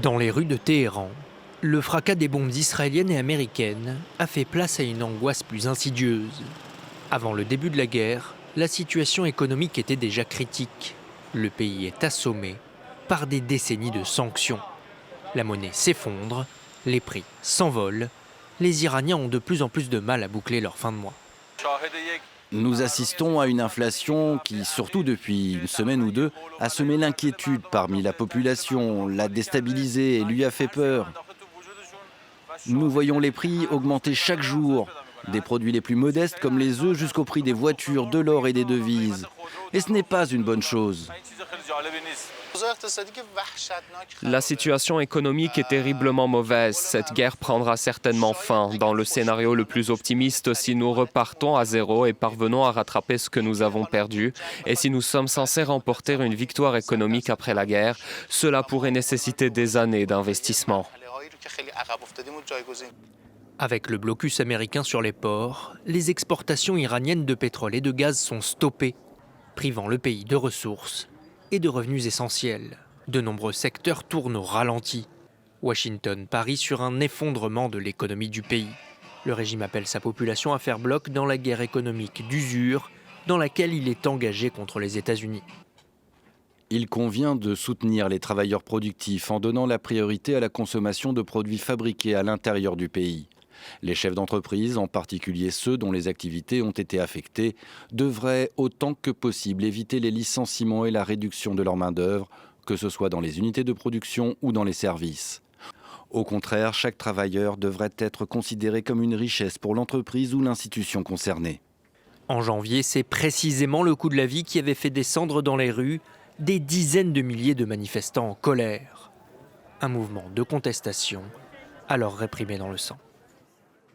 Dans les rues de Téhéran, le fracas des bombes israéliennes et américaines a fait place à une angoisse plus insidieuse. Avant le début de la guerre, la situation économique était déjà critique. Le pays est assommé par des décennies de sanctions. La monnaie s'effondre, les prix s'envolent, les Iraniens ont de plus en plus de mal à boucler leur fin de mois. Nous assistons à une inflation qui, surtout depuis une semaine ou deux, a semé l'inquiétude parmi la population, l'a déstabilisée et lui a fait peur. Nous voyons les prix augmenter chaque jour, des produits les plus modestes comme les œufs jusqu'au prix des voitures, de l'or et des devises. Et ce n'est pas une bonne chose. La situation économique est terriblement mauvaise. Cette guerre prendra certainement fin. Dans le scénario le plus optimiste, si nous repartons à zéro et parvenons à rattraper ce que nous avons perdu, et si nous sommes censés remporter une victoire économique après la guerre, cela pourrait nécessiter des années d'investissement. Avec le blocus américain sur les ports, les exportations iraniennes de pétrole et de gaz sont stoppées, privant le pays de ressources et de revenus essentiels. De nombreux secteurs tournent au ralenti. Washington parie sur un effondrement de l'économie du pays. Le régime appelle sa population à faire bloc dans la guerre économique d'usure dans laquelle il est engagé contre les États-Unis. Il convient de soutenir les travailleurs productifs en donnant la priorité à la consommation de produits fabriqués à l'intérieur du pays. Les chefs d'entreprise, en particulier ceux dont les activités ont été affectées, devraient autant que possible éviter les licenciements et la réduction de leur main-d'œuvre, que ce soit dans les unités de production ou dans les services. Au contraire, chaque travailleur devrait être considéré comme une richesse pour l'entreprise ou l'institution concernée. En janvier, c'est précisément le coût de la vie qui avait fait descendre dans les rues des dizaines de milliers de manifestants en colère. Un mouvement de contestation alors réprimé dans le sang.